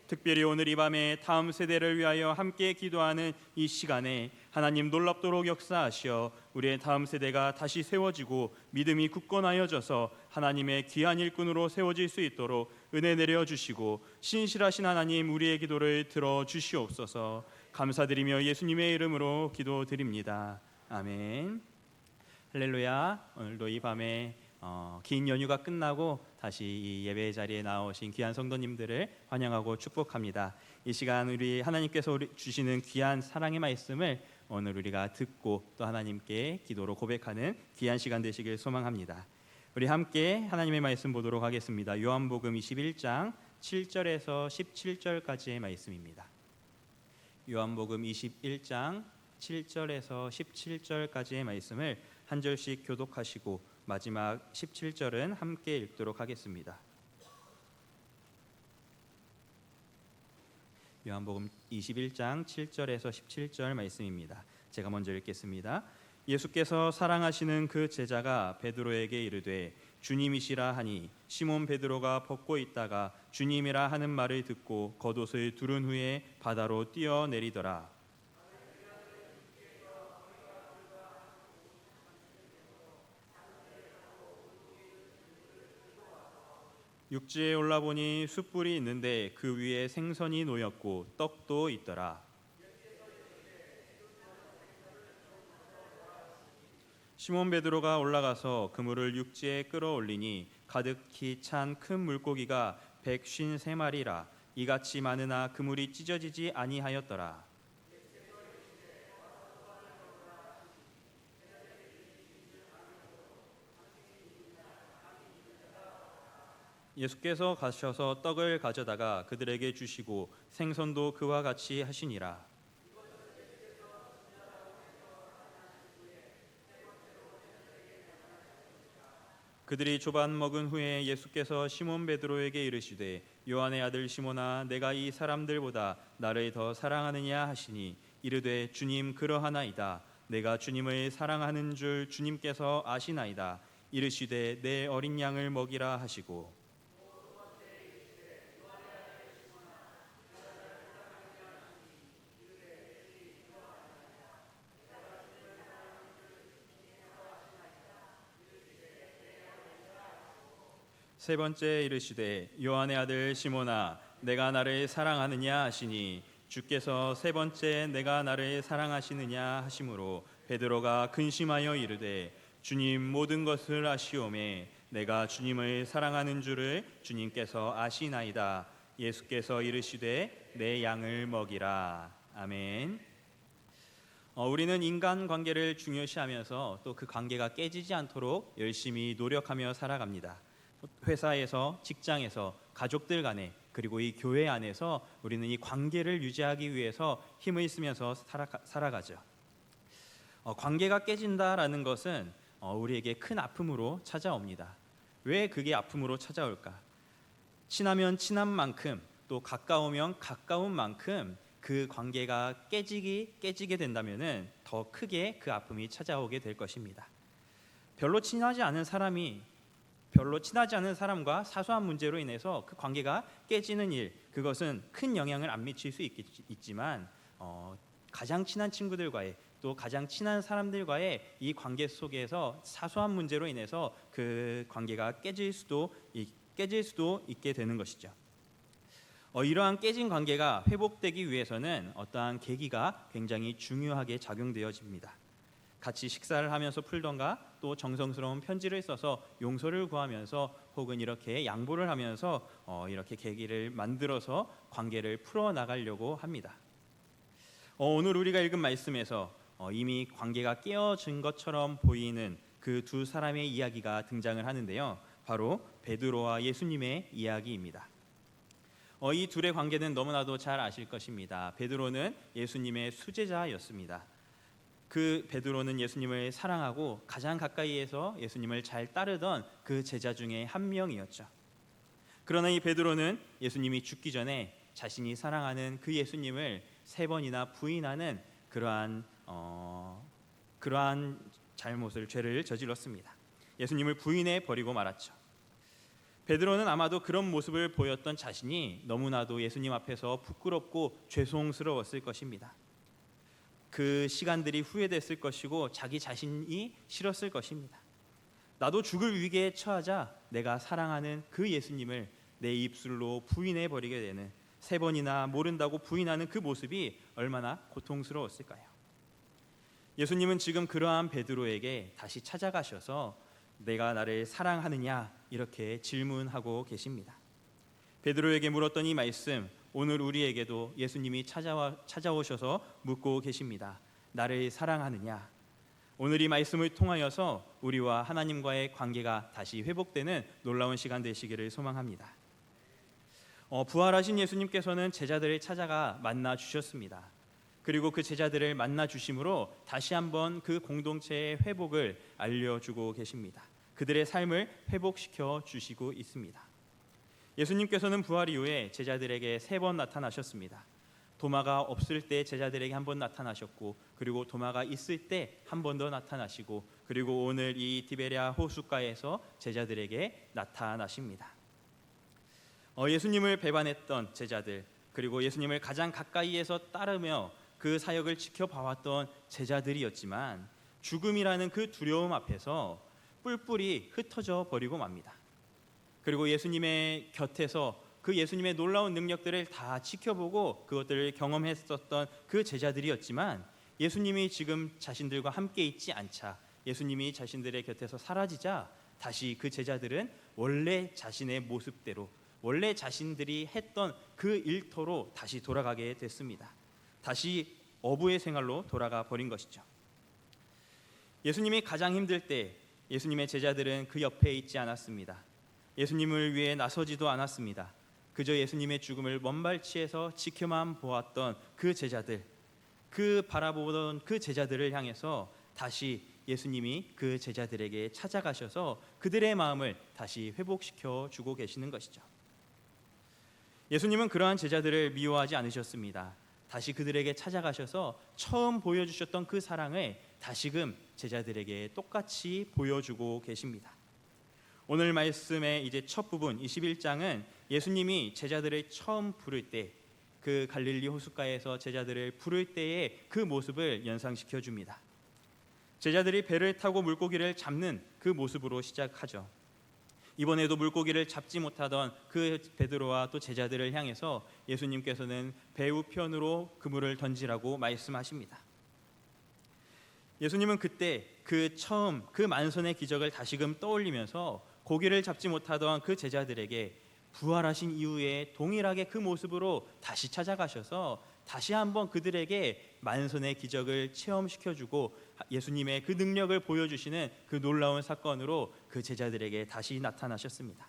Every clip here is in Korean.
특별히 오늘 이 밤에 다음 세대를 위하여 함께 기도하는 이 시간에 하나님 놀랍도록 역사하시어 우리의 다음 세대가 다시 세워지고 믿음이 굳건하여져서 하나님의 귀한 일꾼으로 세워질 수 있도록 은혜 내려주시고 신실하신 하나님 우리의 기도를 들어주시옵소서. 감사드리며 예수님의 이름으로 기도드립니다. 아멘. 할렐루야. 오늘도 이 밤에 긴 연휴가 끝나고 다시 이 예배 자리에 나오신 귀한 성도님들을 환영하고 축복합니다. 이 시간 우리 하나님께서 주시는 귀한 사랑의 말씀을 오늘 우리가 듣고 또 하나님께 기도로 고백하는 귀한 시간 되시길 소망합니다. 우리 함께 하나님의 말씀 보도록 하겠습니다. 요한복음 21장 7절에서 17절까지의 말씀입니다. 요한복음 21장 7절에서 17절까지의 말씀을 한 절씩 교독하시고 마지막 17절은 함께 읽도록 하겠습니다. 요한복음 21장 7절에서 17절 말씀입니다. 제가 먼저 읽겠습니다. 예수께서 사랑하시는 그 제자가 베드로에게 이르되 주님이시라 하니 시몬 베드로가 벗고 있다가 주님이라 하는 말을 듣고 겉옷을 두른 후에 바다로 뛰어내리더라. 육지에 올라보니 숯불이 있는데 그 위에 생선이 놓였고 떡도 있더라. 시몬 베드로가 올라가서 그물을 육지에 끌어올리니 가득히 찬 큰 물고기가 153마리라. 이같이 많으나 그물이 찢어지지 아니하였더라. 예수께서 가셔서 떡을 가져다가 그들에게 주시고 생선도 그와 같이 하시니라. 그들이 조반 먹은 후에 예수께서 시몬 베드로에게 이르시되 요한의 아들 시몬아 내가 이 사람들보다 나를 더 사랑하느냐 하시니 이르되 주님 그러하나이다. 내가 주님을 사랑하는 줄 주님께서 아시나이다. 이르시되 내 어린 양을 먹이라 하시고 세 번째 이르시되 요한의 아들 시몬아 내가 나를 사랑하느냐 하시니 주께서 세 번째 내가 나를 사랑하시느냐 하심으로 베드로가 근심하여 이르되 주님 모든 것을 아시오매 내가 주님을 사랑하는 줄을 주님께서 아시나이다. 예수께서 이르시되 내 양을 먹이라. 아멘. 우리는 인간관계를 중요시하면서 또 그 관계가 깨지지 않도록 열심히 노력하며 살아갑니다. 회사에서, 직장에서, 가족들 간에 그리고 이 교회 안에서 우리는 이 관계를 유지하기 위해서 힘을 쓰면서 살아가죠. 관계가 깨진다라는 것은 우리에게 큰 아픔으로 찾아옵니다. 왜 그게 아픔으로 찾아올까? 친하면 친한 만큼 또 가까우면 가까운 만큼 그 관계가 깨지게 된다면은 더 크게 그 아픔이 찾아오게 될 것입니다. 별로 친하지 않은 사람과 사소한 문제로 인해서 그 관계가 깨지는 일, 그것은 큰 영향을 안 미칠 수 있지만 가장 친한 친구들과의 또 가장 친한 사람들과의 이 관계 속에서 사소한 문제로 인해서 그 관계가 깨질 수도 있게 되는 것이죠. 이러한 깨진 관계가 회복되기 위해서는 어떠한 계기가 굉장히 중요하게 작용되어집니다. 같이 식사를 하면서 풀던가 또 정성스러운 편지를 써서 용서를 구하면서 혹은 이렇게 양보를 하면서 이렇게 계기를 만들어서 관계를 풀어나가려고 합니다. 오늘 우리가 읽은 말씀에서 이미 관계가 깨어진 것처럼 보이는 그 두 사람의 이야기가 등장을 하는데요. 바로 베드로와 예수님의 이야기입니다. 이 둘의 관계는 너무나도 잘 아실 것입니다. 베드로는 예수님의 수제자였습니다. 그 베드로는 예수님을 사랑하고 가장 가까이에서 예수님을 잘 따르던 그 제자 중에 한 명이었죠. 그러나 이 베드로는 예수님이 죽기 전에 자신이 사랑하는 그 예수님을 3번이나 부인하는 그러한 죄를 저질렀습니다. 예수님을 부인해 버리고 말았죠. 베드로는 아마도 그런 모습을 보였던 자신이 너무나도 예수님 앞에서 부끄럽고 죄송스러웠을 것입니다. 그 시간들이 후회됐을 것이고 자기 자신이 싫었을 것입니다. 나도 죽을 위기에 처하자 내가 사랑하는 그 예수님을 내 입술로 부인해 버리게 되는, 3번이나 모른다고 부인하는 그 모습이 얼마나 고통스러웠을까요? 예수님은 지금 그러한 베드로에게 다시 찾아가셔서 내가 나를 사랑하느냐 이렇게 질문하고 계십니다. 베드로에게 물었던 이 말씀, 오늘 우리에게도 예수님이 찾아오셔서 묻고 계십니다. 나를 사랑하느냐? 오늘 이 말씀을 통하여서 우리와 하나님과의 관계가 다시 회복되는 놀라운 시간 되시기를 소망합니다. 부활하신 예수님께서는 제자들을 찾아가 만나 주셨습니다. 그리고 그 제자들을 만나 주심으로 다시 한번 그 공동체의 회복을 알려주고 계십니다. 그들의 삶을 회복시켜 주시고 있습니다. 예수님께서는 부활 이후에 제자들에게 3번 나타나셨습니다. 도마가 없을 때 제자들에게 1번 나타나셨고, 그리고 도마가 있을 때 1번 더 나타나시고, 그리고 오늘 이 디베랴 호숫가에서 제자들에게 나타나십니다. 예수님을 배반했던 제자들, 그리고 예수님을 가장 가까이에서 따르며 그 사역을 지켜봐왔던 제자들이었지만 죽음이라는 그 두려움 앞에서 뿔뿔이 흩어져 버리고 맙니다. 그리고 예수님의 곁에서 그 예수님의 놀라운 능력들을 다 지켜보고 그것들을 경험했었던 그 제자들이었지만 예수님이 지금 자신들과 함께 있지 않자, 예수님이 자신들의 곁에서 사라지자 다시 그 제자들은 원래 자신의 모습대로, 원래 자신들이 했던 그 일터로 다시 돌아가게 됐습니다. 다시 어부의 생활로 돌아가 버린 것이죠. 예수님이 가장 힘들 때 예수님의 제자들은 그 옆에 있지 않았습니다. 예수님을 위해 나서지도 않았습니다. 그저 예수님의 죽음을 먼발치에서 지켜만 보았던 그 제자들, 그 바라보던 그 제자들을 향해서 다시 예수님이 그 제자들에게 찾아가셔서 그들의 마음을 다시 회복시켜 주고 계시는 것이죠. 예수님은 그러한 제자들을 미워하지 않으셨습니다. 다시 그들에게 찾아가셔서 처음 보여주셨던 그 사랑을 다시금 제자들에게 똑같이 보여주고 계십니다. 오늘 말씀의 이제 첫 부분 21장은 예수님이 제자들을 처음 부를 때, 그 갈릴리 호숫가에서 제자들을 부를 때의 그 모습을 연상시켜 줍니다. 제자들이 배를 타고 물고기를 잡는 그 모습으로 시작하죠. 이번에도 물고기를 잡지 못하던 그 베드로와 또 제자들을 향해서 예수님께서는 배 우편으로 그물을 던지라고 말씀하십니다. 예수님은 그때 그 처음 그 만선의 기적을 다시금 떠올리면서 고기를 잡지 못하던 그 제자들에게 부활하신 이후에 동일하게 그 모습으로 다시 찾아가셔서 다시 한번 그들에게 만선의 기적을 체험시켜주고 예수님의 그 능력을 보여주시는 그 놀라운 사건으로 그 제자들에게 다시 나타나셨습니다.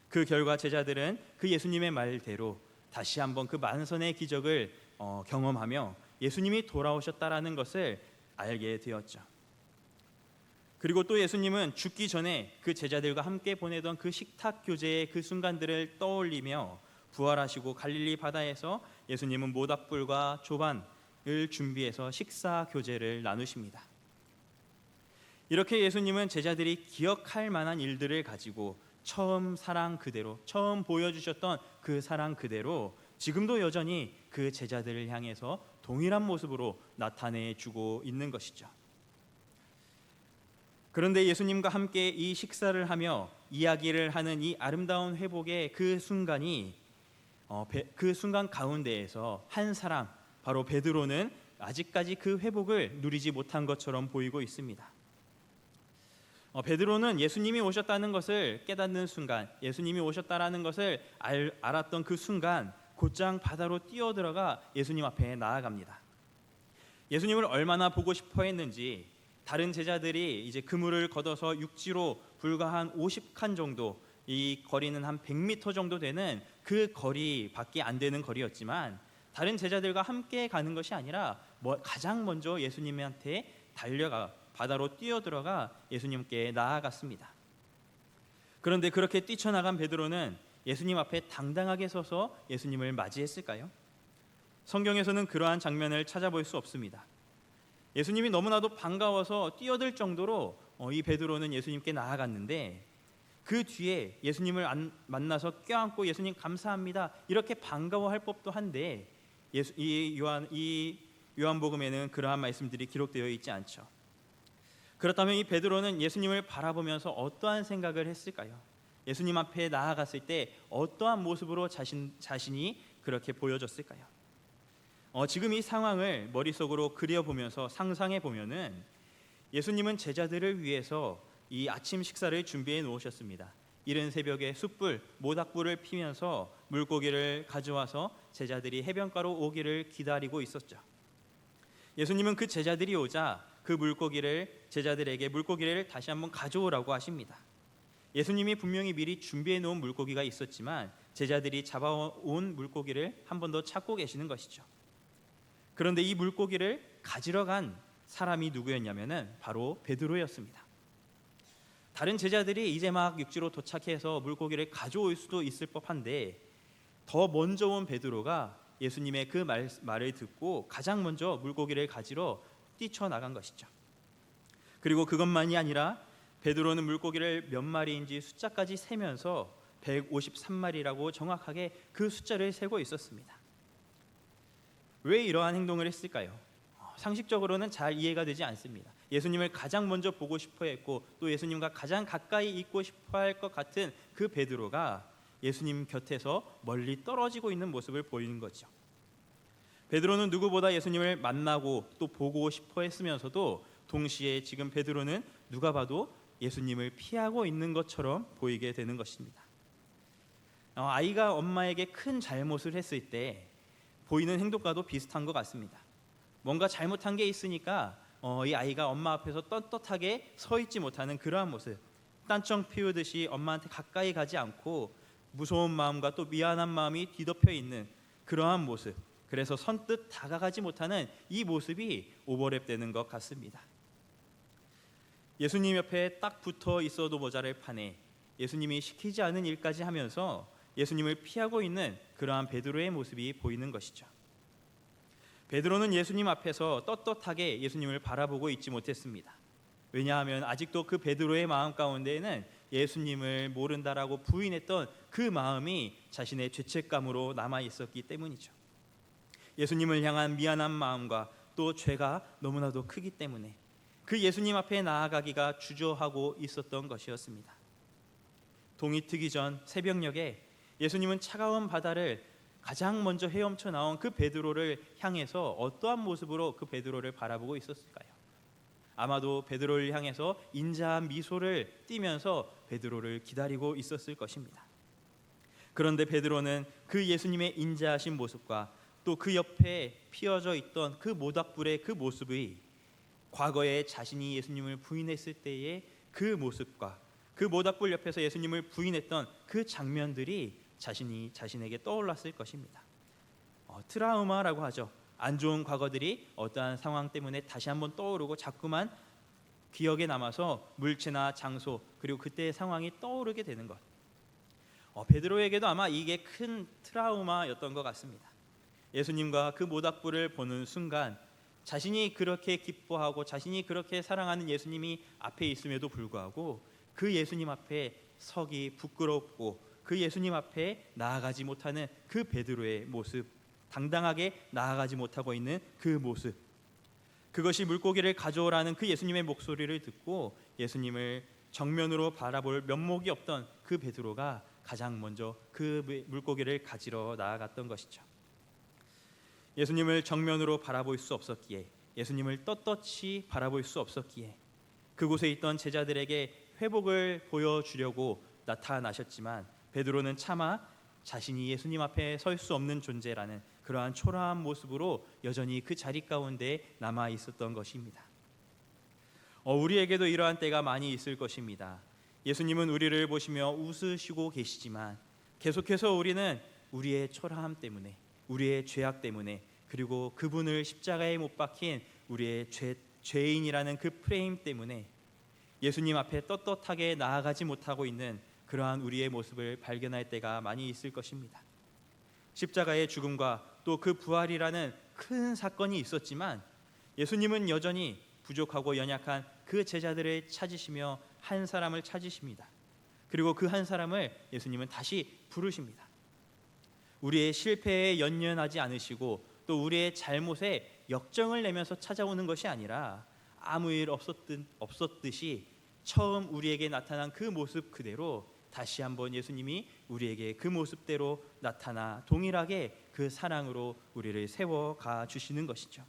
그 결과 제자들은 그 예수님의 말대로 다시 한번 그 만선의 기적을 경험하며 예수님이 돌아오셨다라는 것을 알게 되었죠. 그리고 또 예수님은 죽기 전에 그 제자들과 함께 보내던 그 식탁 교제의 그 순간들을 떠올리며 부활하시고 갈릴리 바다에서 예수님은 모닥불과 조반을 준비해서 식사 교제를 나누십니다. 이렇게 예수님은 제자들이 기억할 만한 일들을 가지고 처음 사랑 그대로, 처음 보여주셨던 그 사랑 그대로 지금도 여전히 그 제자들을 향해서 동일한 모습으로 나타내주고 있는 것이죠. 그런데 예수님과 함께 이 식사를 하며 이야기를 하는 이 아름다운 회복의 그 순간이 그 순간 가운데에서 한 사람, 바로 베드로는 아직까지 그 회복을 누리지 못한 것처럼 보이고 있습니다. 베드로는 예수님이 오셨다는 것을 깨닫는 순간, 예수님이 오셨다라는 것을 알았던 그 순간 곧장 바다로 뛰어들어가 예수님 앞에 나아갑니다. 예수님을 얼마나 보고 싶어 했는지 다른 제자들이 이제 그물을 걷어서 육지로 불과 한 50칸 정도, 이 거리는 한 100m 정도 되는 그 거리밖에 안 되는 거리였지만 다른 제자들과 함께 가는 것이 아니라 가장 먼저 예수님한테 달려가 바다로 뛰어들어가 예수님께 나아갔습니다. 그런데 그렇게 뛰쳐나간 베드로는 예수님 앞에 당당하게 서서 예수님을 맞이했을까요? 성경에서는 그러한 장면을 찾아볼 수 없습니다. 예수님이 너무나도 반가워서 뛰어들 정도로 이 베드로는 예수님께 나아갔는데 그 뒤에 예수님을 만나서 껴안고 예수님 감사합니다 이렇게 반가워할 법도 한데 이 요한복음에는 그러한 말씀들이 기록되어 있지 않죠. 그렇다면 이 베드로는 예수님을 바라보면서 어떠한 생각을 했을까요? 예수님 앞에 나아갔을 때 어떠한 모습으로 자신이 그렇게 보여졌을까요? 지금 이 상황을 머릿속으로 그려보면서 상상해 보면은 예수님은 제자들을 위해서 이 아침 식사를 준비해 놓으셨습니다. 이른 새벽에 숯불, 모닥불을 피면서 물고기를 가져와서 제자들이 해변가로 오기를 기다리고 있었죠. 예수님은 그 제자들이 오자 제자들에게 물고기를 다시 한번 가져오라고 하십니다. 예수님이 분명히 미리 준비해 놓은 물고기가 있었지만 제자들이 잡아온 물고기를 한 번 더 찾고 계시는 것이죠. 그런데 이 물고기를 가지러 간 사람이 누구였냐면은 바로 베드로였습니다. 다른 제자들이 이제 막 육지로 도착해서 물고기를 가져올 수도 있을 법한데 더 먼저 온 베드로가 예수님의 그 말을 듣고 가장 먼저 물고기를 가지러 뛰쳐나간 것이죠. 그리고 그것만이 아니라 베드로는 물고기를 몇 마리인지 숫자까지 세면서 153마리라고 정확하게 그 숫자를 세고 있었습니다. 왜 이러한 행동을 했을까요? 상식적으로는 잘 이해가 되지 않습니다. 예수님을 가장 먼저 보고 싶어 했고 또 예수님과 가장 가까이 있고 싶어 할 것 같은 그 베드로가 예수님 곁에서 멀리 떨어지고 있는 모습을 보이는 거죠. 베드로는 누구보다 예수님을 만나고 또 보고 싶어 했으면서도 동시에 지금 베드로는 누가 봐도 예수님을 피하고 있는 것처럼 보이게 되는 것입니다. 아이가 엄마에게 큰 잘못을 했을 때 보이는 행동과도 비슷한 것 같습니다. 뭔가 잘못한 게 있으니까 이 아이가 엄마 앞에서 떳떳하게 서 있지 못하는 그러한 모습, 딴청 피우듯이 엄마한테 가까이 가지 않고 무서운 마음과 또 미안한 마음이 뒤덮여 있는 그러한 모습, 그래서 선뜻 다가가지 못하는 이 모습이 오버랩되는 것 같습니다. 예수님 옆에 딱 붙어 있어도 모자랄 판에 예수님이 시키지 않은 일까지 하면서 예수님을 피하고 있는 그러한 베드로의 모습이 보이는 것이죠. 베드로는 예수님 앞에서 떳떳하게 예수님을 바라보고 있지 못했습니다. 왜냐하면 아직도 그 베드로의 마음 가운데에는 예수님을 모른다라고 부인했던 그 마음이 자신의 죄책감으로 남아 있었기 때문이죠. 예수님을 향한 미안한 마음과 또 죄가 너무나도 크기 때문에 그 예수님 앞에 나아가기가 주저하고 있었던 것이었습니다. 동이 트기 전 새벽녘에 예수님은 차가운 바다를 가장 먼저 헤엄쳐 나온 그 베드로를 향해서 어떠한 모습으로 그 베드로를 바라보고 있었을까요? 아마도 베드로를 향해서 인자한 미소를 띠면서 베드로를 기다리고 있었을 것입니다. 그런데 베드로는 그 예수님의 인자하신 모습과 또 그 옆에 피어져 있던 그 모닥불의 그 모습이 과거에 자신이 예수님을 부인했을 때의 그 모습과 그 모닥불 옆에서 예수님을 부인했던 그 장면들이 자신에게 떠올랐을 것입니다. 트라우마라고 하죠. 안 좋은 과거들이 어떠한 상황 때문에 다시 한번 떠오르고 자꾸만 기억에 남아서 물체나 장소 그리고 그때의 상황이 떠오르게 되는 것. 베드로에게도 아마 이게 큰 트라우마였던 것 같습니다. 예수님과 그 모닥불을 보는 순간 자신이 그렇게 기뻐하고 자신이 그렇게 사랑하는 예수님이 앞에 있음에도 불구하고 그 예수님 앞에 서기 부끄럽고 그 예수님 앞에 나아가지 못하는 그 베드로의 모습, 당당하게 나아가지 못하고 있는 그 모습, 그것이 물고기를 가져오라는 그 예수님의 목소리를 듣고 예수님을 정면으로 바라볼 면목이 없던 그 베드로가 가장 먼저 그 물고기를 가지러 나아갔던 것이죠. 예수님을 정면으로 바라볼 수 없었기에, 예수님을 떳떳이 바라볼 수 없었기에 그곳에 있던 제자들에게 회복을 보여주려고 나타나셨지만 베드로는 차마 자신이 예수님 앞에 설 수 없는 존재라는 그러한 초라한 모습으로 여전히 그 자리 가운데 남아 있었던 것입니다. 우리에게도 이러한 때가 많이 있을 것입니다. 예수님은 우리를 보시며 웃으시고 계시지만 계속해서 우리는 우리의 초라함 때문에, 우리의 죄악 때문에, 그리고 그분을 십자가에 못 박힌 우리의 죄인이라는 그 프레임 때문에 예수님 앞에 떳떳하게 나아가지 못하고 있는 그러한 우리의 모습을 발견할 때가 많이 있을 것입니다. 십자가의 죽음과 또 그 부활이라는 큰 사건이 있었지만 예수님은 여전히 부족하고 연약한 그 제자들을 찾으시며 한 사람을 찾으십니다. 그리고 그 한 사람을 예수님은 다시 부르십니다. 우리의 실패에 연연하지 않으시고 또 우리의 잘못에 역정을 내면서 찾아오는 것이 아니라 아무 일 없었듯이 처음 우리에게 나타난 그 모습 그대로 다시 한번 예수님이 우리에게 그 모습대로 나타나 동일하게 그 사랑으로 우리를 세워가 주시는 것이죠.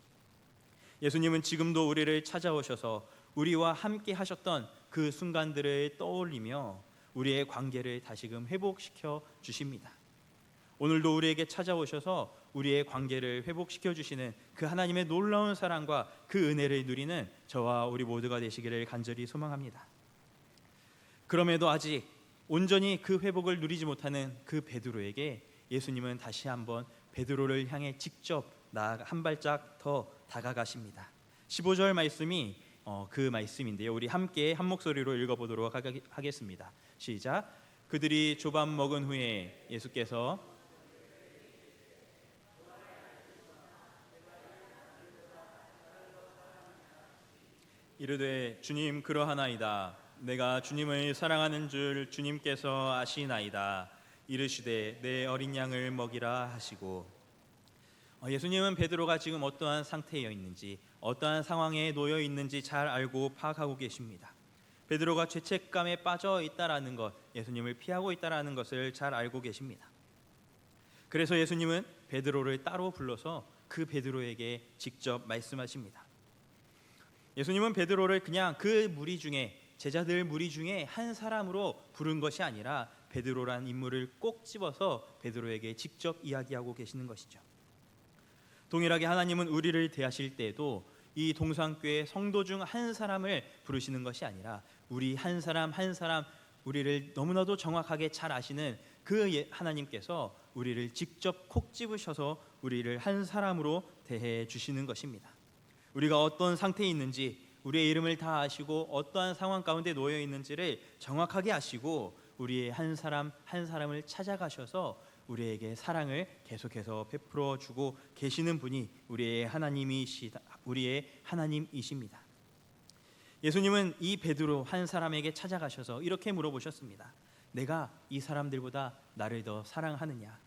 예수님은 지금도 우리를 찾아오셔서 우리와 함께 하셨던 그 순간들을 떠올리며 우리의 관계를 다시금 회복시켜 주십니다. 오늘도 우리에게 찾아오셔서 우리의 관계를 회복시켜 주시는 그 하나님의 놀라운 사랑과 그 은혜를 누리는 저와 우리 모두가 되시기를 간절히 소망합니다. 그럼에도 아직 온전히 그 회복을 누리지 못하는 그 베드로에게 예수님은 다시 한번 베드로를 향해 직접 한 발짝 더 다가가십니다. 15절 말씀이 그 말씀인데요. 우리 함께 한 목소리로 읽어보도록 하겠습니다. 시작. 그들이 조밥 먹은 후에 예수께서 이르되 주님 그러하나이다. 내가 주님을 사랑하는 줄 주님께서 아시나이다. 이르시되 내 어린 양을 먹이라 하시고, 예수님은 베드로가 지금 어떠한 상태에 있는지 어떠한 상황에 놓여 있는지 잘 알고 파악하고 계십니다. 베드로가 죄책감에 빠져 있다라는 것, 예수님을 피하고 있다라는 것을 잘 알고 계십니다. 그래서 예수님은 베드로를 따로 불러서 그 베드로에게 직접 말씀하십니다. 예수님은 베드로를 그냥 그 무리 중에, 제자들 무리 중에 한 사람으로 부른 것이 아니라 베드로란 인물을 꼭 집어서 베드로에게 직접 이야기하고 계시는 것이죠. 동일하게 하나님은 우리를 대하실 때에도 이 동산교회 성도 중 한 사람을 부르시는 것이 아니라 우리 한 사람 한 사람, 우리를 너무나도 정확하게 잘 아시는 그 하나님께서 우리를 직접 콕 집으셔서 우리를 한 사람으로 대해 주시는 것입니다. 우리가 어떤 상태에 있는지, 우리의 이름을 다 아시고 어떠한 상황 가운데 놓여 있는지를 정확하게 아시고 우리의 한 사람 한 사람을 찾아가셔서 우리에게 사랑을 계속해서 베풀어 주고 계시는 분이 우리의 하나님이십니다. 예수님은 이 베드로 한 사람에게 찾아가셔서 이렇게 물어보셨습니다. 내가 이 사람들보다 나를 더 사랑하느냐?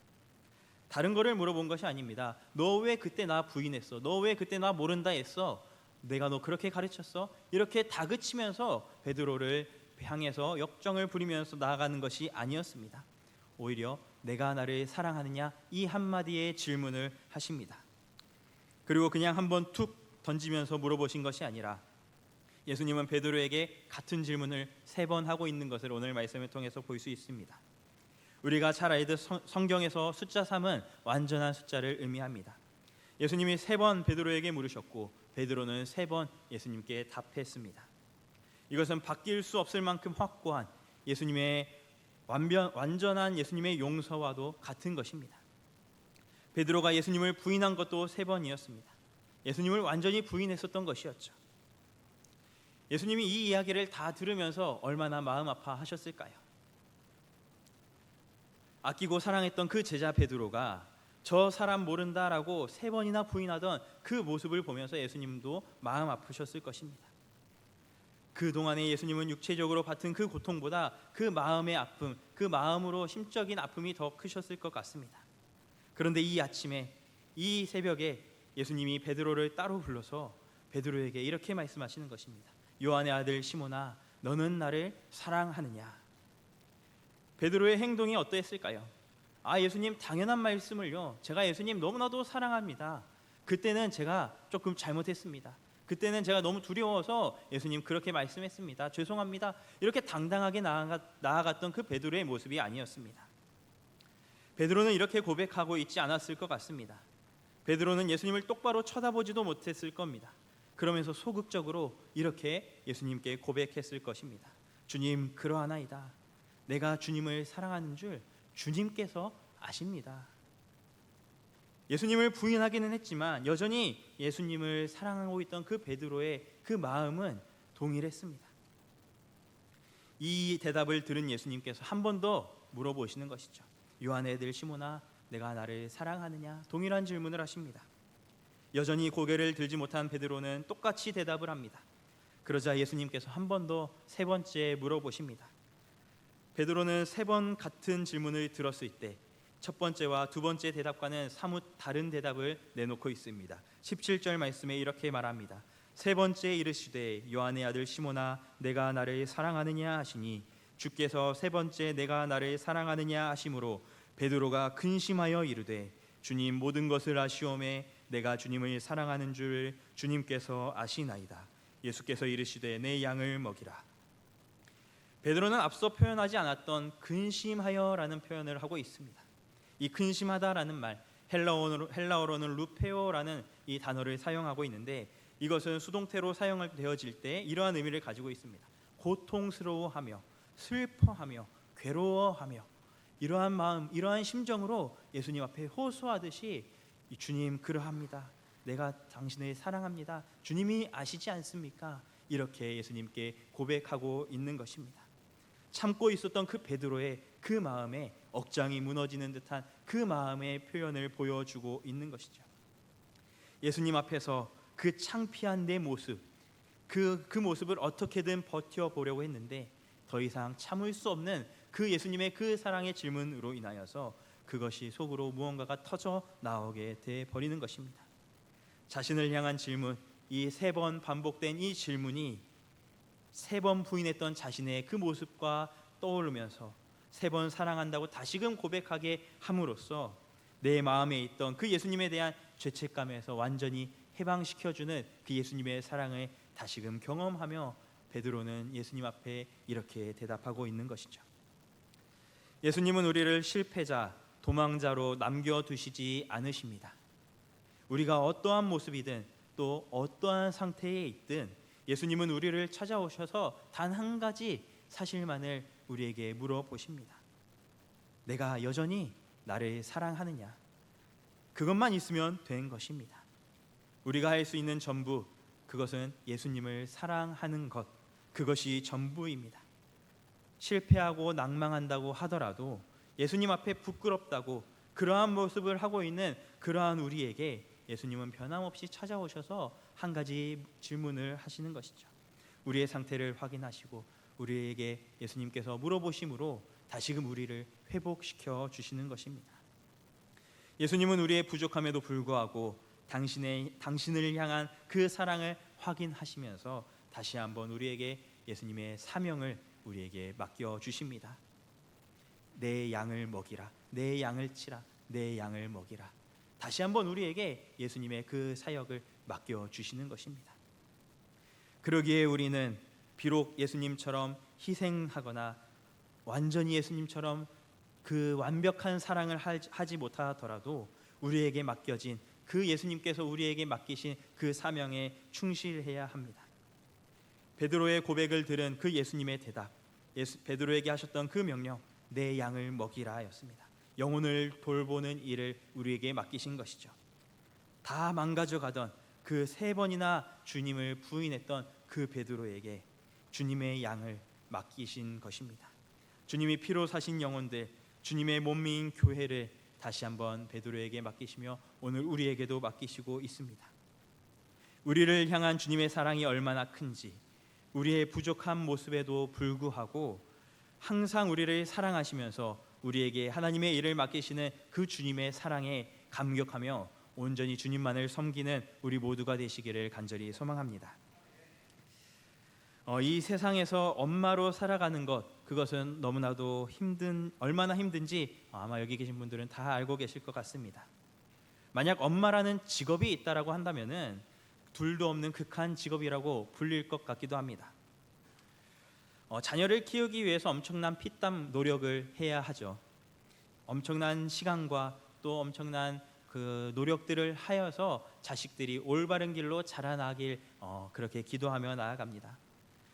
다른 거를 물어본 것이 아닙니다. 너 왜 그때 나 부인했어? 너 왜 그때 나 모른다 했어? 내가 너 그렇게 가르쳤어? 이렇게 다그치면서 베드로를 향해서 역정을 부리면서 나아가는 것이 아니었습니다. 오히려 내가 나를 사랑하느냐? 이 한마디의 질문을 하십니다. 그리고 그냥 한번 툭 던지면서 물어보신 것이 아니라 예수님은 베드로에게 같은 질문을 3번 하고 있는 것을 오늘 말씀을 통해서 볼 수 있습니다. 우리가 잘 알듯 성경에서 숫자 3은 완전한 숫자를 의미합니다. 예수님이 3번 베드로에게 물으셨고 베드로는 3번 예수님께 답했습니다. 이것은 바뀔 수 없을 만큼 확고한 예수님의 완전한 예수님의 용서와도 같은 것입니다. 베드로가 예수님을 부인한 것도 3번이었습니다. 예수님을 완전히 부인했었던 것이었죠. 예수님이 이 이야기를 다 들으면서 얼마나 마음 아파하셨을까요? 아끼고 사랑했던 그 제자 베드로가 저 사람 모른다라고 3번이나 부인하던 그 모습을 보면서 예수님도 마음 아프셨을 것입니다. 그동안에 예수님은 육체적으로 받은 그 고통보다 그 마음의 아픔, 그 마음으로 심적인 아픔이 더 크셨을 것 같습니다. 그런데 이 아침에, 이 새벽에 예수님이 베드로를 따로 불러서 베드로에게 이렇게 말씀하시는 것입니다. 요한의 아들 시몬아, 너는 나를 사랑하느냐? 베드로의 행동이 어떠했을까요? 예수님 당연한 말씀을요. 제가 예수님 너무나도 사랑합니다. 그때는 제가 조금 잘못했습니다. 그때는 제가 너무 두려워서 예수님 그렇게 말씀했습니다. 죄송합니다. 이렇게 당당하게 나아갔던 그 베드로의 모습이 아니었습니다. 베드로는 이렇게 고백하고 있지 않았을 것 같습니다. 베드로는 예수님을 똑바로 쳐다보지도 못했을 겁니다. 그러면서 소극적으로 이렇게 예수님께 고백했을 것입니다. 주님 그러하나이다. 내가 주님을 사랑하는 줄 주님께서 아십니다. 예수님을 부인하기는 했지만 여전히 예수님을 사랑하고 있던 그 베드로의 그 마음은 동일했습니다. 이 대답을 들은 예수님께서 한 번 더 물어보시는 것이죠. 요한의 아들 시몬아, 내가 나를 사랑하느냐? 동일한 질문을 하십니다. 여전히 고개를 들지 못한 베드로는 똑같이 대답을 합니다. 그러자 예수님께서 한 번 더 3번째 물어보십니다. 베드로는 3번 같은 질문을 들었을 때 첫 번째와 두 번째 대답과는 사뭇 다른 대답을 내놓고 있습니다. 17절 말씀에 이렇게 말합니다. 세 번째 이르시되 요한의 아들 시몬아 내가 나를 사랑하느냐 하시니 주께서 세 번째 내가 나를 사랑하느냐 하심으로 베드로가 근심하여 이르되 주님 모든 것을 아시오매 내가 주님을 사랑하는 줄 주님께서 아시나이다. 예수께서 이르시되 내 양을 먹이라. 베드로는 앞서 표현하지 않았던 근심하여라는 표현을 하고 있습니다. 이 근심하다라는 말 헬라어로는 루페오라는 이 단어를 사용하고 있는데 이것은 수동태로 사용되어질 때 이러한 의미를 가지고 있습니다. 고통스러워하며 슬퍼하며 괴로워하며 이러한 마음, 이러한 심정으로 예수님 앞에 호소하듯이 주님 그러합니다. 내가 당신을 사랑합니다. 주님이 아시지 않습니까? 이렇게 예수님께 고백하고 있는 것입니다. 참고 있었던 그 베드로의 그 마음에 억장이 무너지는 듯한 그 마음의 표현을 보여주고 있는 것이죠. 예수님 앞에서 그 창피한 내 모습, 그 모습을 어떻게든 버텨보려고 했는데 더 이상 참을 수 없는 그 예수님의 그 사랑의 질문으로 인하여서 그것이 속으로 무언가가 터져 나오게 돼 버리는 것입니다. 자신을 향한 질문, 이 3번 반복된 이 질문이 3번 부인했던 자신의 그 모습과 떠오르면서 3번 사랑한다고 다시금 고백하게 함으로써 내 마음에 있던 그 예수님에 대한 죄책감에서 완전히 해방시켜주는 그 예수님의 사랑을 다시금 경험하며 베드로는 예수님 앞에 이렇게 대답하고 있는 것이죠. 예수님은 우리를 실패자, 도망자로 남겨두시지 않으십니다. 우리가 어떠한 모습이든 또 어떠한 상태에 있든 예수님은 우리를 찾아오셔서 단 한 가지 사실만을 우리에게 물어보십니다. 내가 여전히 나를 사랑하느냐? 그것만 있으면 된 것입니다. 우리가 할 수 있는 전부, 그것은 예수님을 사랑하는 것, 그것이 전부입니다. 실패하고 낭망한다고 하더라도 예수님 앞에 부끄럽다고 그러한 모습을 하고 있는 그러한 우리에게 예수님은 변함없이 찾아오셔서 한 가지 질문을 하시는 것이죠. 우리의 상태를 확인하시고 우리에게 예수님께서 물어보심으로 다시금 우리를 회복시켜 주시는 것입니다. 예수님은 우리의 부족함에도 불구하고 당신을 향한 그 사랑을 확인하시면서 다시 한번 우리에게 예수님의 사명을 우리에게 맡겨 주십니다. 내 양을 먹이라, 내 양을 치라, 내 양을 먹이라. 다시 한번 우리에게 예수님의 그 사역을 맡겨 주시는 것입니다. 그러기에 우리는 비록 예수님처럼 희생하거나 완전히 예수님처럼 그 완벽한 사랑을 하지 못하더라도 우리에게 맡겨진 그 예수님께서 우리에게 맡기신 그 사명에 충실해야 합니다. 베드로의 고백을 들은 그 예수님의 대답, 베드로에게 하셨던 그 명령, 내 양을 먹이라였습니다. 영혼을 돌보는 일을 우리에게 맡기신 것이죠. 다 망가져가던 그 3번이나 주님을 부인했던 그 베드로에게 주님의 양을 맡기신 것입니다. 주님이 피로 사신 영혼들, 주님의 몸인 교회를 다시 한번 베드로에게 맡기시며 오늘 우리에게도 맡기시고 있습니다. 우리를 향한 주님의 사랑이 얼마나 큰지, 우리의 부족한 모습에도 불구하고 항상 우리를 사랑하시면서 우리에게 하나님의 일을 맡기시는 그 주님의 사랑에 감격하며 온전히 주님만을 섬기는 우리 모두가 되시기를 간절히 소망합니다. 이 세상에서 엄마로 살아가는 것, 그것은 너무나도 얼마나 힘든지 아마 여기 계신 분들은 다 알고 계실 것 같습니다. 만약 엄마라는 직업이 있다라고 한다면은 둘도 없는 극한 직업이라고 불릴 것 같기도 합니다. 자녀를 키우기 위해서 엄청난 피땀 노력을 해야 하죠. 엄청난 시간과 또 엄청난 그 노력들을 하여서 자식들이 올바른 길로 자라나길 그렇게 기도하며 나아갑니다.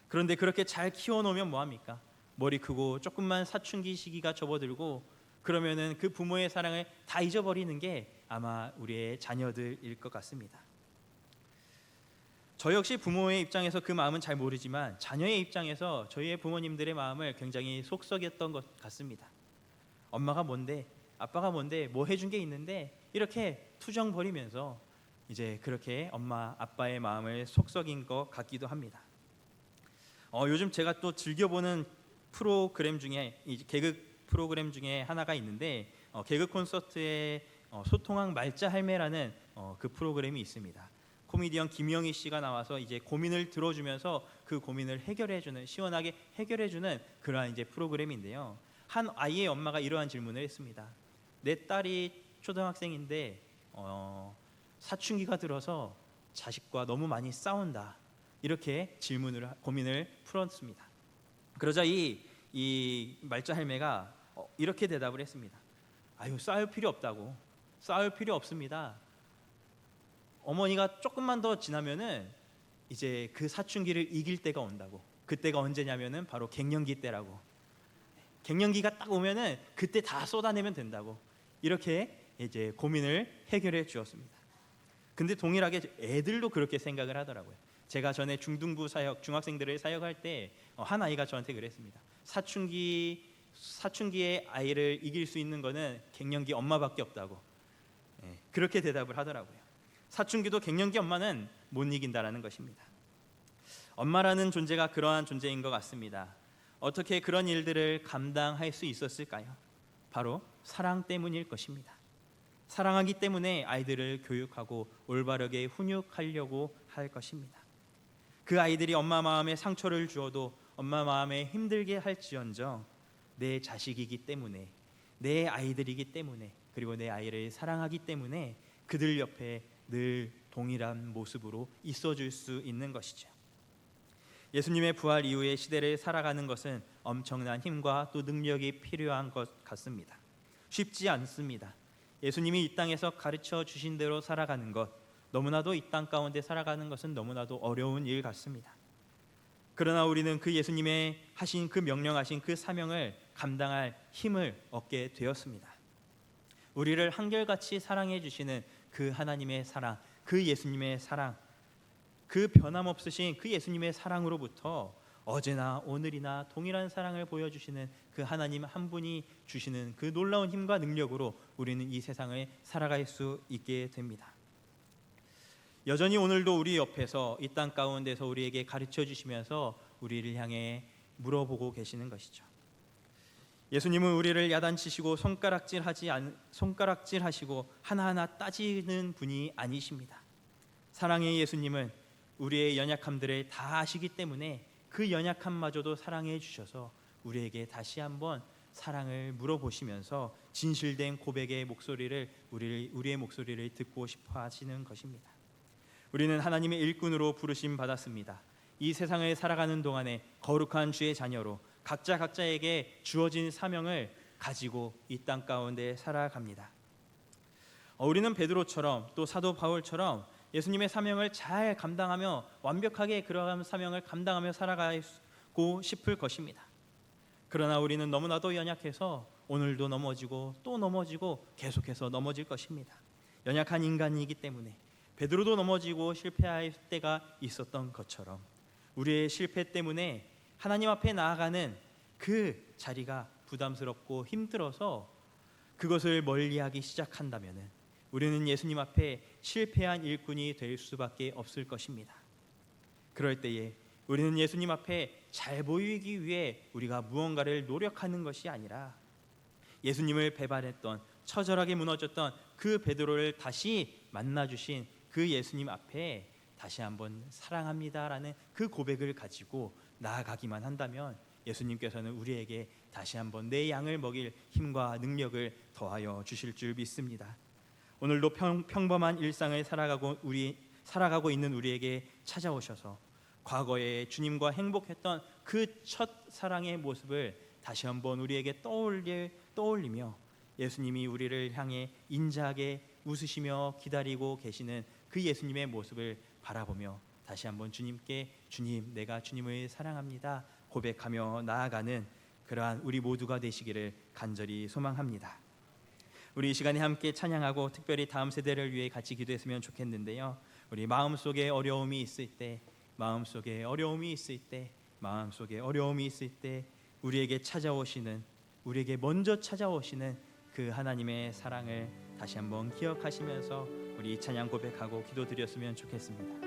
그런데 그렇게 잘 키워놓으면 뭐합니까? 머리 크고 조금만 사춘기 시기가 접어들고 그러면은 그 부모의 사랑을 다 잊어버리는 게 아마 우리의 자녀들일 것 같습니다. 저 역시 부모의 입장에서 그 마음은 잘 모르지만 자녀의 입장에서 저희의 부모님들의 마음을 굉장히 속썩였던 것 같습니다. 엄마가 뭔데, 아빠가 뭔데, 뭐 해준 게 있는데 이렇게 투정 벌이면서 이제 그렇게 엄마, 아빠의 마음을 속썩인 것 같기도 합니다. 요즘 제가 또 즐겨보는 프로그램 중에 개그 프로그램 중에 하나가 있는데 개그 콘서트에 소통왕 말자 할매라는 그 프로그램이 있습니다. 코미디언 김영희 씨가 나와서 이제 고민을 들어주면서 그 고민을 해결해주는 시원하게 해결해주는 그러한 이제 프로그램인데요. 한 아이의 엄마가 이러한 질문을 했습니다. 내 딸이 초등학생인데 사춘기가 들어서 자식과 너무 많이 싸운다. 이렇게 고민을 풀었습니다. 그러자 이 말자 할매가 이렇게 대답을 했습니다. 아유, 싸울 필요 없다고. 싸울 필요 없습니다. 어머니가 조금만 더 지나면은 이제 그 사춘기를 이길 때가 온다고. 그때가 언제냐면은 바로 갱년기 때라고. 갱년기가 딱 오면은 그때 다 쏟아내면 된다고. 이렇게 이제 고민을 해결해 주었습니다. 근데 동일하게 애들도 그렇게 생각을 하더라고요. 제가 전에 중등부 사역, 중학생들을 사역할 때 한 아이가 저한테 그랬습니다. 사춘기의 아이를 이길 수 있는 거는 갱년기 엄마밖에 없다고. 그렇게 대답을 하더라고요. 사춘기도 갱년기 엄마는 못 이긴다라는 것입니다. 엄마라는 존재가 그러한 존재인 것 같습니다. 어떻게 그런 일들을 감당할 수 있었을까요? 바로 사랑 때문일 것입니다. 사랑하기 때문에 아이들을 교육하고 올바르게 훈육하려고 할 것입니다. 그 아이들이 엄마 마음에 상처를 주어도 엄마 마음에 힘들게 할지언정 내 자식이기 때문에, 내 아이들이기 때문에, 그리고 내 아이를 사랑하기 때문에 그들 옆에 늘 동일한 모습으로 있어줄 수 있는 것이죠. 예수님의 부활 이후의 시대를 살아가는 것은 엄청난 힘과 또 능력이 필요한 것 같습니다. 쉽지 않습니다. 예수님이 이 땅에서 가르쳐 주신 대로 살아가는 것, 너무나도 이 땅 가운데 살아가는 것은 너무나도 어려운 일 같습니다. 그러나 우리는 그 예수님의 하신 그 명령하신 그 사명을 감당할 힘을 얻게 되었습니다. 우리를 한결같이 사랑해 주시는 그 하나님의 사랑, 그 예수님의 사랑, 그 변함없으신 그 예수님의 사랑으로부터 어제나 오늘이나 동일한 사랑을 보여주시는 그 하나님 한 분이 주시는 그 놀라운 힘과 능력으로 우리는 이 세상을 살아갈 수 있게 됩니다. 여전히 오늘도 우리 옆에서 이 땅 가운데서 우리에게 가르쳐 주시면서 우리를 향해 물어보고 계시는 것이죠. 예수님은 우리를 야단치시고 손가락질하시고 하나하나 따지는 분이 아니십니다. 사랑의 예수님은 우리의 연약함들을 다 아시기 때문에 그 연약함마저도 사랑해 주셔서 우리에게 다시 한번 사랑을 물어보시면서 진실된 고백의 목소리를 우리의 목소리를 듣고 싶어 하시는 것입니다. 우리는 하나님의 일꾼으로 부르심 받았습니다. 이 세상을 살아가는 동안에 거룩한 주의 자녀로 각자에게 주어진 사명을 가지고 이 땅 가운데 살아갑니다. 우리는 베드로처럼 또 사도 바울처럼 예수님의 사명을 잘 감당하며 완벽하게 그러한 사명을 감당하며 살아가고 싶을 것입니다. 그러나 우리는 너무나도 연약해서 오늘도 넘어지고 또 넘어지고 계속해서 넘어질 것입니다. 연약한 인간이기 때문에 베드로도 넘어지고 실패할 때가 있었던 것처럼 우리의 실패 때문에 하나님 앞에 나아가는 그 자리가 부담스럽고 힘들어서 그것을 멀리하기 시작한다면 우리는 예수님 앞에 실패한 일꾼이 될 수밖에 없을 것입니다. 그럴 때에 우리는 예수님 앞에 잘 보이기 위해 우리가 무언가를 노력하는 것이 아니라 예수님을 배반했던 처절하게 무너졌던 그 베드로를 다시 만나주신 그 예수님 앞에 다시 한번 사랑합니다라는 그 고백을 가지고 나아가기만 한다면 예수님께서는 우리에게 다시 한번 내 양을 먹일 힘과 능력을 더하여 주실 줄 믿습니다. 오늘도 평범한 일상을 살아가고 있는 우리에게 찾아오셔서 과거에 주님과 행복했던 그 첫 사랑의 모습을 다시 한번 우리에게 떠올리며 예수님이 우리를 향해 인자하게 웃으시며 기다리고 계시는 그 예수님의 모습을 바라보며 다시 한번 주님께 주님, 내가 주님을 사랑합니다 고백하며 나아가는 그러한 우리 모두가 되시기를 간절히 소망합니다. 우리 이 시간에 함께 찬양하고 특별히 다음 세대를 위해 같이 기도했으면 좋겠는데요. 우리 마음속에 어려움이 있을 때 우리에게 먼저 찾아오시는 그 하나님의 사랑을 다시 한번 기억하시면서 우리 찬양 고백하고 기도드렸으면 좋겠습니다.